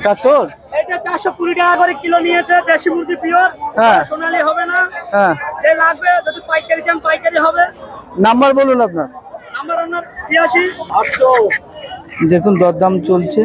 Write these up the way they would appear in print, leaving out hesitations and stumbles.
তা তোর এই যে 420 টাকা করে কিলো নিয়েছে দেশি মুরগি পিওর। হ্যাঁ সোনালী হবে না। হ্যাঁ যে লাগবে যদি পাইকারি চান পাইকারি হবে। নাম্বার বলুন আপনার। নাম্বার আপনার 86 800। দেখুন দরদাম চলছে,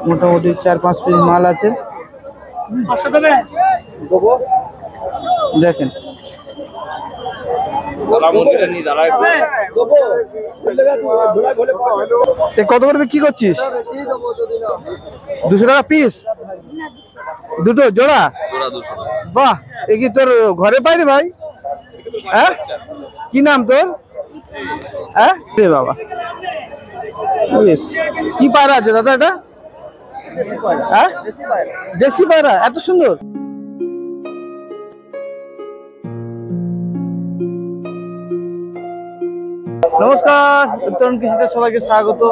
মোটামুটি 4-5 পিস মাল আছে। 500 দেবে দেবো। দেখেন কত করে কি করছিস? 200 টাকা পিস, দুটো জোড়া। বাহ, এ কি তোর ঘরে পাইনি ভাই? হ্যাঁ, কি নাম তোর? হ্যাঁ রে বাবা, কি পায়রা আছে দাদা এটা? হ্যাঁ দেশি পায়রা, এত সুন্দর। নমস্কার, উত্তরণ কৃষিতে সবাইকে স্বাগত।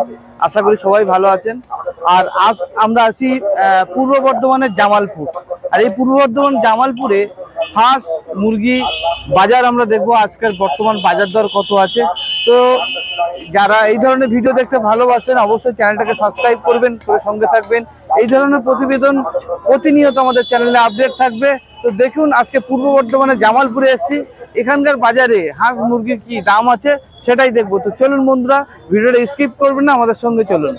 আশা করি সবাই ভালো আছেন। আর আজ আমরা আছি পূর্ব বর্ধমানের জামালপুর। আর এই পূর্ব বর্ধমান জামালপুরে হাঁস মুরগি বাজার আমরা দেখবো, আজকের বর্তমান বাজার দর কত আছে। তো যারা এই ধরনের ভিডিও দেখতে ভালোবাসেন অবশ্যই চ্যানেলটাকে সাবস্ক্রাইব করবেন, করে সঙ্গে থাকবেন। এই ধরনের প্রতিবেদন প্রতিনিয়ত আমাদের চ্যানেলে আপডেট থাকবে। তো দেখুন, আজকে পূর্ব বর্ধমানের জামালপুরে এসেছি, এখানকার বাজারে হাঁস মুরগির কি দাম আছে সেটাই দেখবো। তো চলুন বন্ধুরা, ভিডিওটা স্কিপ করবেন না, আমাদের সঙ্গে চলুন।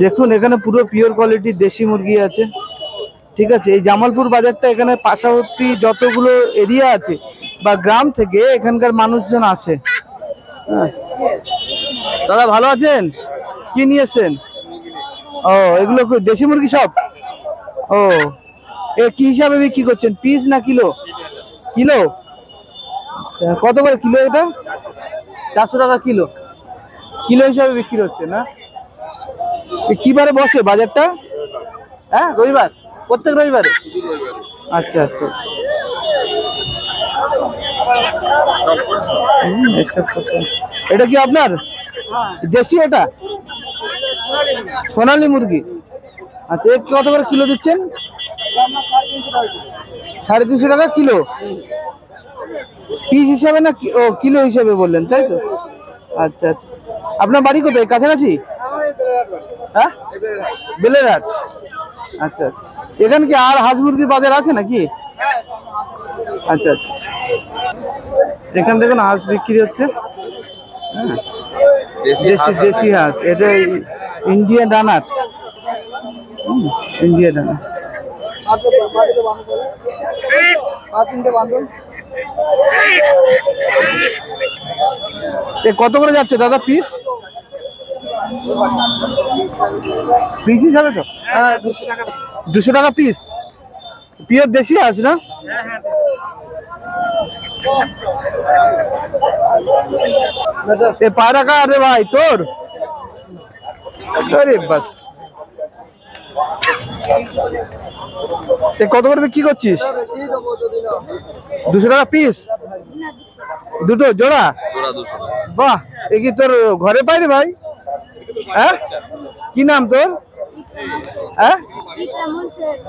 দেখুন এখানে পুরো পিওর কোয়ালিটির দেশি মুরগি আছে, ঠিক আছে। এই জামালপুর বাজারটা, এখানে পার্শ্ববর্তী যতগুলো এরিয়া আছে বা গ্রাম থেকে এখানকার মানুষজন আসে। হ্যাঁ দাদা ভালো আছেন? কি নিয়েছেন? ও এগুলো দেশি মুরগি সব? ও এ কি হিসাবে বিক্রি করছেন, পিস না কিলো? কিলো। কত করে কিলো এটা? 400 টাকা কিলো, কিলো হিসাবে বিক্রি হচ্ছে না? কি বারে বসে বাজারটা? হ্যাঁ রবিবার, প্রত্যেক রবিবারে? আচ্ছা আচ্ছা আচ্ছা। এটা কি আপনার দেশি? এটা সোনালী মুরগি। আচ্ছা, কত করে কিলো দিচ্ছেন? 350 টাকা কিলো। পিস হিসাবে না ও কিলো হিসাবে বললেন, তাই তো? আচ্ছা আচ্ছা। আপনার বাড়ি কোথায়, কাছাকাছি? হ্যাঁ বেলেরহাট। আচ্ছা আচ্ছা। এখানে কি আর হাঁস মুরগির বাজার আছে নাকি? আচ্ছা আচ্ছা। এখান দেখুন হাঁস বিক্রি হচ্ছে। হ্যাঁ দেশি হাঁস, এটা ইন্ডিয়ান রানার। Indian runner. কত করে যাচ্ছে দাদা পিস? পিস হিসাবে তো? 200 টাকা পিস। পিওর দেশি হাঁস না? এ পায়রা কা রে ভাই তোর? আরে বাস, কত করে কি করছিস? 200 টাকা পিস, দুটো জোড়া। বাহ, এ কি তোর ঘরে পাইনি ভাই? হ্যাঁ, কি নাম তোর? হ্যাঁ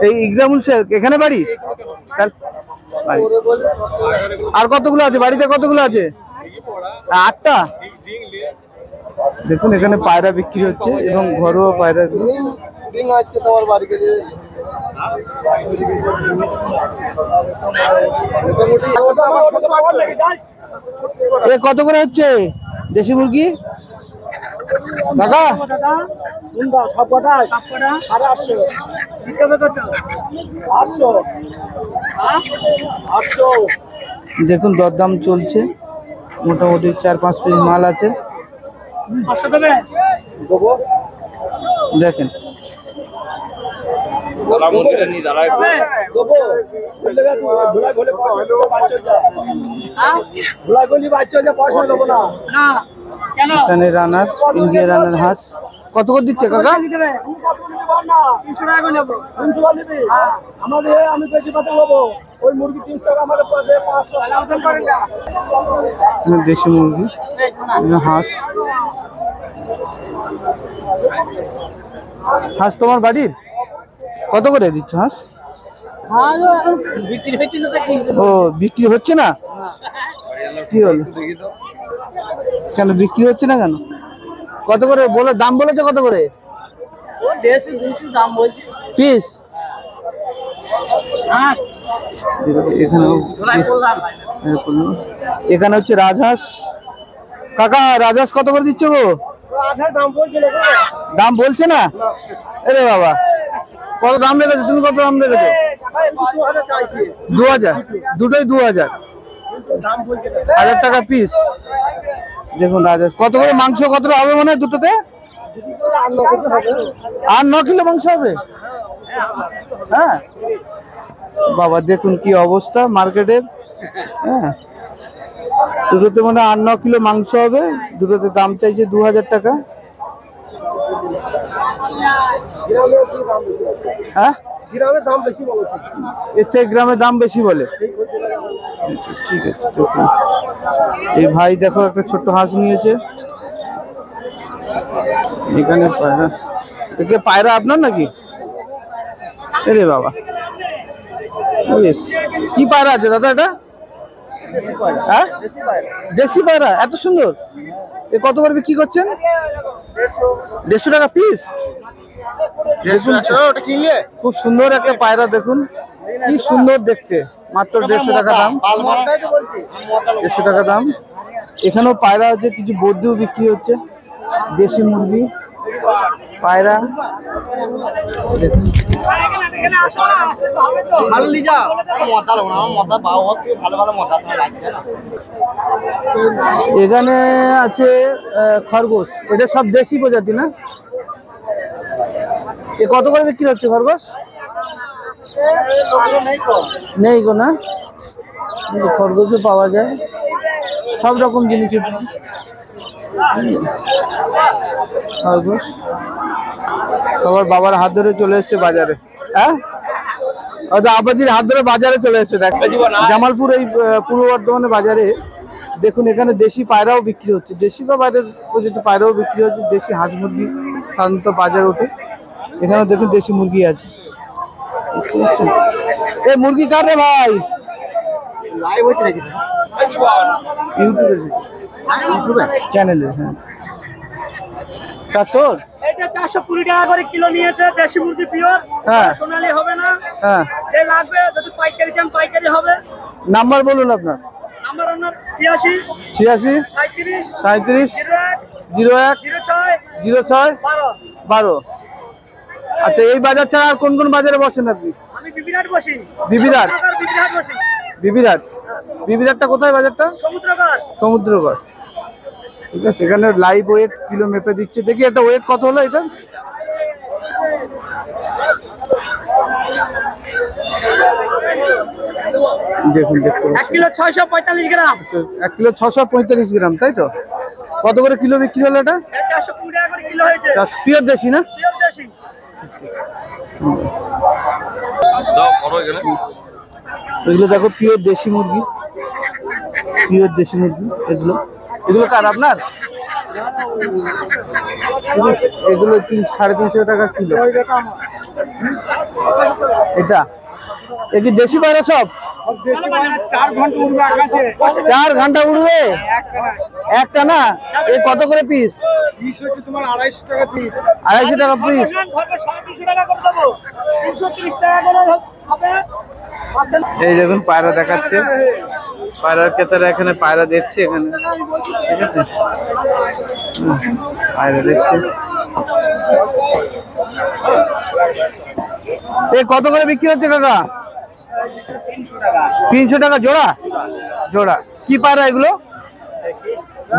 এই ইকরামুল শেখ, এখানে বাড়ি? আর কতগুলো আছে বাড়িতে? কতগুলো আছে? 8টা। দেখুন এখানে পায়রা বিক্রি হচ্ছে এবং ঘরোয়া পায়রা। এ কত করে হচ্ছে দেশি মুরগি দাদা? সব কটায় 850। 800। দেখুন দরদাম চলছে, মোটামুটি 4-5 পিস মাল আছে। 500 দেবে দেবো। দেখেন এখানে রানার, ইন্ডিয়া রানার হাঁস। কত করে দিচ্ছে কাকা? 300 টাকা করে নেব। 300 টাকা নেবে আমাদের, আমি বেশি পাতে নেবো। ওই মুরগি 300 টাকা আমাদের 500 করেন না। দেশি মুরগি, হাঁস। হাঁস তোমার বাড়ির? কত করে দিচ্ছ হাঁস? বিক্রি হচ্ছে না। ও বিক্রি হচ্ছে না? কি হলো? কেন বিক্রি হচ্ছে না কেন? কত করে বলে দাম বলেছে? কত করে দাম বলছি পিস? এখানে হচ্ছে রাজহাঁস। কাকা রাজহাঁস কত করে দিচ্ছ গো? দাম বলছে না? আরে বাবা, কত দাম রেখেছো তুমি? কত দাম রেখেছো? 2000, দুটোই 2000 টাকা পিস। দেখুন রাজহাঁস কত করে, মাংস কতটা হবে মনে হয় দুটোতে? 8-9 কিলো মাংস হবে। হ্যাঁ বাবা, দেখুন কি অবস্থা মার্কেটের। হ্যাঁ, দুটোতে মানে 8-9 কিলো মাংস হবে। দুটোতে দাম চাইছে 2000 টাকা। হ্যাঁ, গ্রামের দাম বেশি বলছে, এর থেকে গ্রামের দাম বেশি বলে। আচ্ছা, ঠিক আছে। দেখুন এই ভাই দেখো একটা ছোট্ট হাঁস নিয়েছে। এখানে পায়রা, একে পায়রা আপনার নাকি? আরে বাবা, বেশ। কি পায়রা আছে দাদা এটা? হ্যাঁ, দেশি পায়রা। এত সুন্দর, এ কত করে বিক্রি করছেন? 150 টাকা পিস। খুব সুন্দর একটা পায়রা, দেখুন কি সুন্দর দেখতে। মাত্র 150 টাকা দাম। 150 টাকা দাম। এখানেও পায়রা আছে, কিছু বদ্রিও বিক্রি হচ্ছে। দেশি মুরগি, পায়রা। এখানে আছে খরগোশ। এটা সব দেশি প্রজাতি না? এ কত করে বিক্রি হচ্ছে খরগোশ? নেই গো না? খরগোশও পাওয়া যায়, সব রকম জিনিস। খরগোশ সবার বাবার হাত ধরে চলে এসছে বাজারে। হ্যাঁ, আব্বাজির হাত ধরে বাজারে চলে এসছে। দেখ জামালপুর, এই পূর্ব বর্ধমানে বাজারে দেখুন, এখানে দেশি পায়রাও বিক্রি হচ্ছে। দেশি বা বাইরের প্রজাতি পায়রাও বিক্রি হচ্ছে। দেশি হাঁস মুরগি সাধারণত বাজারে ওঠে। এখানে দেখুন দেশি মুরগি আছে। এই মুরগি কার রে ভাই? লাইভ হচ্ছে নাকি? ইউটিউবে চ্যানেলে। হ্যাঁ, তা তোর এই যে 420 টাকা করে কিলো নিয়েছে দেশি মুরগি পিওর। হ্যাঁ, সোনালী হবে না। হ্যাঁ, যে লাগবে যদি পাইকারি চান পাইকারি হবে। নাম্বার বলুন আপনার। নাম্বার আপনার 86 86 37 01 06 12। আচ্ছা, এই বাজার ছাড়া আর কোন কোন বাজারে বসেন আপনি? আমি বিবিরাট বসি। বিবিরাট? বিবিরাট বসি। বিবিরাট, বিবিরাটটা কোথায় বাজারটা? সমুদ্রগড়। সমুদ্রগড়, ঠিক আছে। এখানে লাইভ ওয়েট কিলো মেপে দিচ্ছে। দেখি একটা ওয়েট কত হলো এটা? দেখুন, দেখতে 1 কিলো 645 গ্রাম। 1 কিলো 645 গ্রাম, তাই তো? কত করে কিলো বিক্রি হলো এটা? 420 টাকা করে কিলো হয়েছে। পিওর দেশি না? পিওর দেশি। এগুলো দেখো পিওর দেশি মুরগি, পিওর দেশি মুরগি। এগুলো এগুলো কার আপনার? এগুলো 350 টাকা কিলো। এটা এ কি দেশি পায়রা? সব 4 ঘন্টা উড়বে আকাশে। 4 ঘন্টা উড়বে একটা না? এ কত করে পিস? পিস হচ্ছে তোমার 250 টাকা পিস। 250 টাকা পিস। 350 টাকা করে দেবো। 330 টাকা করে হবে। এই দেখুন পায়রা দেখাচ্ছে। পায়রার ক্রেতারা এখানে পায়রা দেখছে এখানে, ঠিক আছে। পায়রা দেখছে। এ কত করে বিক্রি হচ্ছে কাকা? 300 টাকা জোড়া? জোড়া। কি পায়রা এগুলো?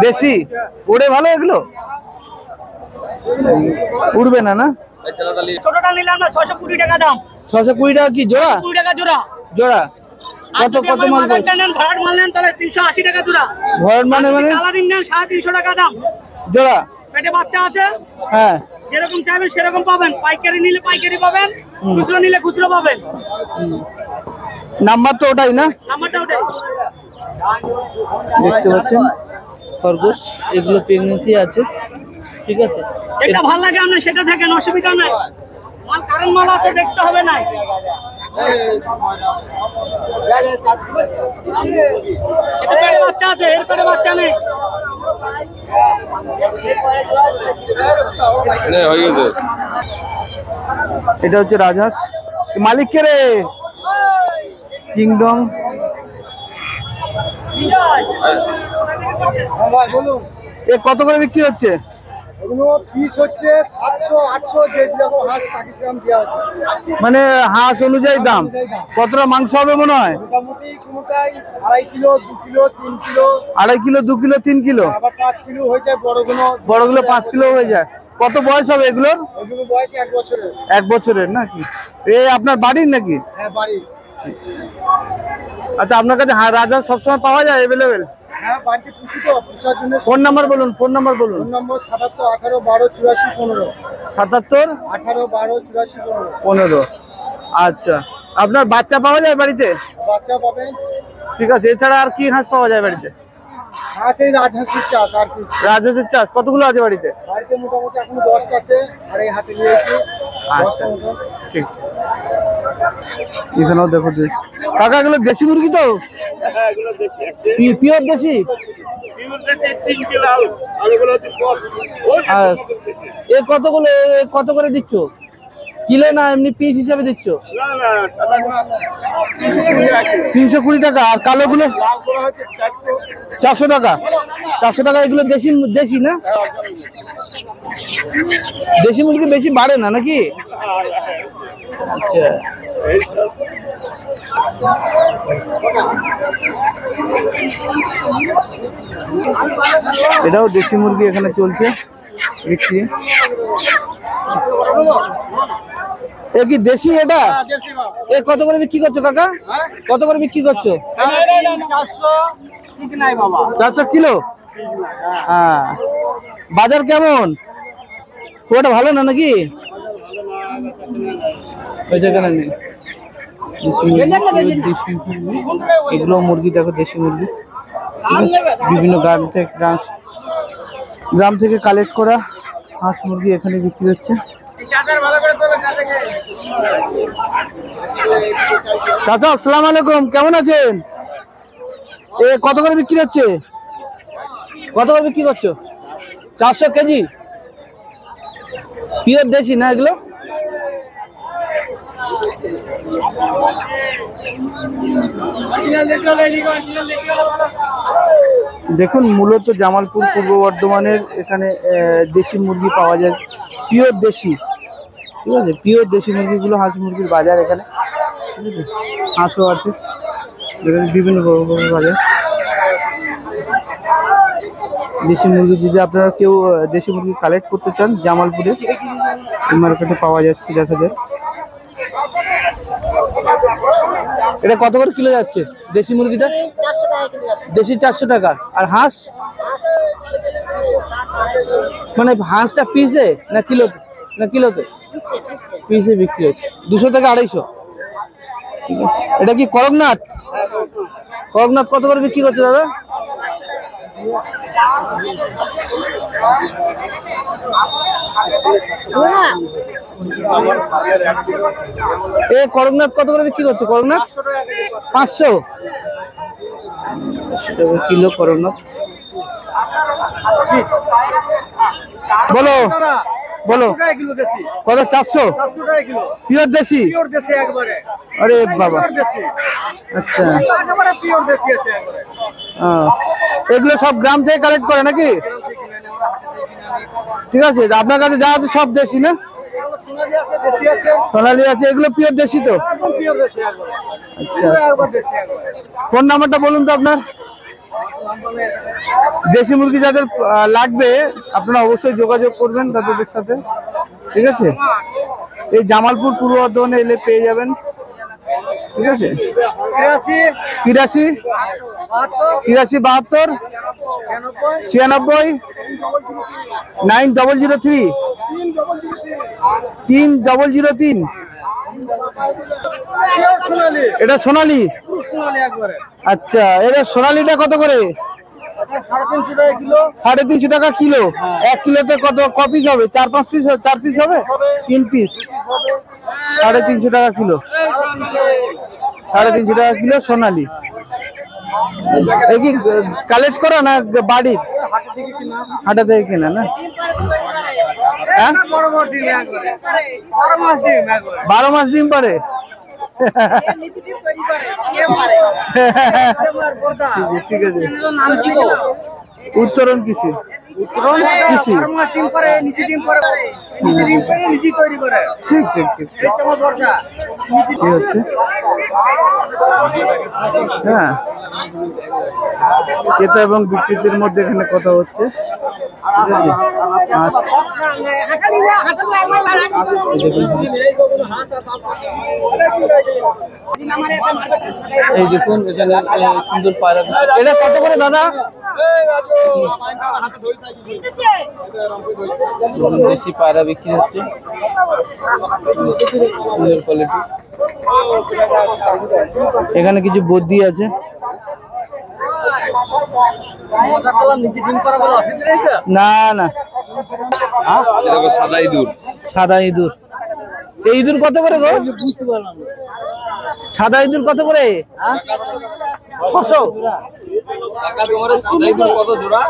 দেশি। উড়ে ভালো এগুলো? উড়বে না না? ছোটটা নিলাম না 620 টাকা দাম। 620 টাকা কি জোড়া? 20 টাকা জোড়া। জোড়া কত কত মাল? ভাড়াট মাল নেন তাহলে 380 টাকা জোড়া। ভরাট মানে মানে কালারিং নেন 350 টাকা দাম জোড়া। পেটে বাচ্চা আছে। হ্যাঁ, যেরকম চাইবেন সেরকম পাবেন। পাইকারি নিলে পাইকারি পাবেন, খুচরো নিলে খুচরো পাবেন। নাম্বার তো ওটাই না? নাম্বারটা ওটাই। দেখতে পাচ্ছেন খরগোশ, এগুলো প্রেগন্যান্সি আছে, ঠিক আছে। যেটা ভালো লাগে আপনি সেটা দেখেন, অসুবিধা নাই। মাল কারণ মাল আছে, দেখতে হবে না। বাচ্চা আছে, এর পেটে বাচ্চা নেই। এটা হচ্ছে রাজহাঁস। মালিক কে রে? কিংডম। এ কত করে বিক্রি হচ্ছে? এগুলো পিস হচ্ছে 700 800, যে যেরকম হাঁস তাকে সেরকম দেওয়া আছে। মানে হাঁস অনুযায়ী দাম। কতটা মাংস হবে মনে হয়? মোটামুটি কোনোটাই 2.5 kilo, 2 kilo, 3 kilo, 2.5 kilo, 2 kilo, 3 kilo, আবার 5 কিলো হয়ে যায়। বড়গুলো 5 কিলো হয়ে যায়। কত বয়স হবে এগুলোর? এগুলো বয়স 1 বছরের। 1 বছরের নাকি? এ আপনার বাড়ির নাকি? হ্যাঁ, বাড়ি। আচ্ছা, আপনার কাছে রাজহাঁস সবসময় পাওয়া যায় অ্যাভেলেবেল? হ্যাঁ, বাড়িতে পুষি তো, পুষার জন্য। ফোন নাম্বার বলুন, ফোন নাম্বার বলুন। ফোন নম্বর 77 18 12 84 15। 77 18 12 84 15। 15। আচ্ছা, আপনার বাচ্চা পাওয়া যায় বাড়িতে? বাচ্চা পাবেন। ঠিক আছে। এছাড়া আর কি হাঁস পাওয়া যায় বাড়িতে? হাঁস এই রাজহাঁসের চাষ আর কি। রাজহাঁসের চাষ কতগুলো আছে বাড়িতে? বাড়িতে মোটামুটি এখন 10টা আছে, আর এই হাটে নিয়েছি 10টা মতো। ঠিক। এখানেও দেখো দেশি। কাকা এগুলো দেশি মুরগি তো? পিওর দেশি? এ কতগুলো, কত করে দিচ্ছ? কিলো না এমনি পিস হিসাবে দিচ্ছ? 320 টাকা। আর কালো গুলো 400 টাকা। 400 টাকা। এগুলো দেশি দেশি না? দেশি মুরগি বেশি বাড়ে না নাকি? আচ্ছা। এটাও দেশি মুরগি এখানে চলছে বিক্রি। এ কি দেশি এটা? এ কত করে বিক্রি করছো কাকা? কত করে বিক্রি করছো? 400 কিলো। হ্যাঁ। বাজার কেমন? খুব একটা ভালো না নাকি? ওই জায়গায় নেই। এগুলো মুরগি দেখো, দেশি মুরগি। বিভিন্ন গ্রাম থেকে কালেক্ট করা হাঁস মুরগি এখানে বিক্রি হচ্ছে। চাচা আসসালামু আলাইকুম, কেমন আছেন? এ কত করে বিক্রি হচ্ছে? কত করে বিক্রি করছো? 400 কেজি। পিওর দেশি না এগুলো? দেখুন, মূলত জামালপুর পূর্ব বর্ধমানের এখানে দেশি মুরগি পাওয়া যায়, পিওর দেশি। ঠিক আছে, পিওর দেশি মুরগিগুলো, হাঁস মুরগির বাজার এখানে। ঠিক আছে, হাঁসও আছে বিভিন্ন বড় বড় বাজার। দেশি মুরগি যদি আপনারা কেউ দেশি মুরগি কালেক্ট করতে চান, জামালপুরে এই মার্কেটে পাওয়া যাচ্ছে। দেখা যায় এটা কত করে কিলো যাচ্ছে দেশি মুরগিটা? দেশি 400 টাকা। আর হাঁস? মানে হাঁসটা পিসে না কিলোতে? না কিলোতে, পিসে বিক্রি হচ্ছে 200 থেকে 250। ঠিক আছে। এটা কি করকনাথ? করকনাথ কত করে বিক্রি করছে দাদা? এ করকনাথ কত করে বিক্রি করছে? করকনাথ 500 টাকা কিলো করকনাথ। বলো বলো কত? 400 পিওর দেশি? আরে বাবা, আচ্ছা। এগুলো সব গ্রাম থেকে কালেক্ট করে নাকি? ঠিক আছে, আপনার কাছে যা আছে সব দেশি না? সোনালি আছে, এগুলো পিওর দেশি তো? আচ্ছা, ফোন নাম্বারটা বলুন তো আপনার। দেশি মুরগি যাদের লাগবে আপনারা অবশ্যই যোগাযোগ করবেন তাদের সাথে। ঠিক আছে, এই জামালপুর পূর্ব বর্ধমানে এলে পেয়ে যাবেন। ঠিক আছে, 83 72 96 9003 3003। এটা সোনালি? আচ্ছা, এটা সোনালিটা কত করে? 350 টাকা কিলো। 350 টাকা কিলো। 1 কিলোতে কত পিস হবে? 4-5 পিস, 4 পিস হবে, 3 পিস। 350 টাকা কিলো। 350 টাকা কিলো সোনালী। এই কি কালেক্ট করা না বাড়ির? হাটা থেকে কেনা না? হ্যাঁ, 12 মাস ডিম পারে। ঠিক আছে। উত্তরণ কৃষি। কৃষি। ঠিক ঠিক ঠিক ঠিক। কি হচ্ছে? হ্যাঁ, ক্রেতা এবং বিক্রেতার মধ্যে এখানে কথা হচ্ছে। ঠিক আছে। এই দেখুন এখানে সুন্দর পায়রা। এটা কত করে দাদা? দেশি পায়রা বিক্রি হচ্ছে, সুন্দর কোয়ালিটি। এখানে কিছু বদ্যি আছে। না না, সাদা ইঁদুর। সাদা ইঁদুর। এই ইঁদুর কত করে গো? সাদা ইঁদুর কত করে? 600। সাদা ইঁদুর কত জোড়া?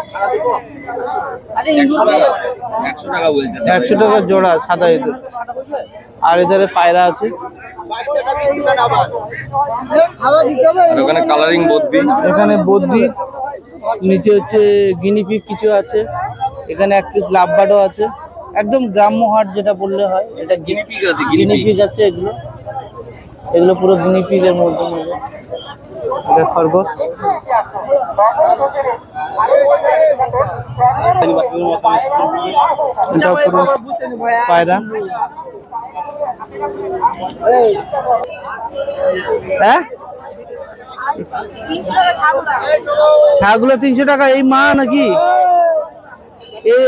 100 টাকা বলছে। 100 টাকা জোড়া সাদা ইঁদুর। আর এধারে পায়রা আছে। আর ওখানে কালারিং বদ্দি। এখানে বদ্দি, নিচে হচ্ছে গিনিপিগ কিছু আছে। এখানে 1 পিস লাভবার্ডও আছে। একদম গ্রাম্য হাট যেটা বললে হয়। এটা গিনিপিগ আছে, গিনিপিগ। গিনিপিগ আছে। এগুলো পুরো গিনিপিগের মধ্যে। এটা খরগোশ। এটা পুরো পায়রা। হ্যাঁ, ছাগুলো 300 টাকা। এই মা নাকি?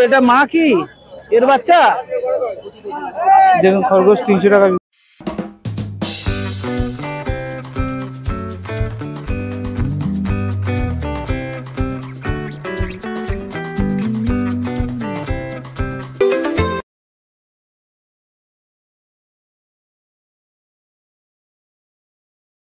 এটা মা কি? এর বাচ্চা? দেখুন খরগোশ 300 টাকা।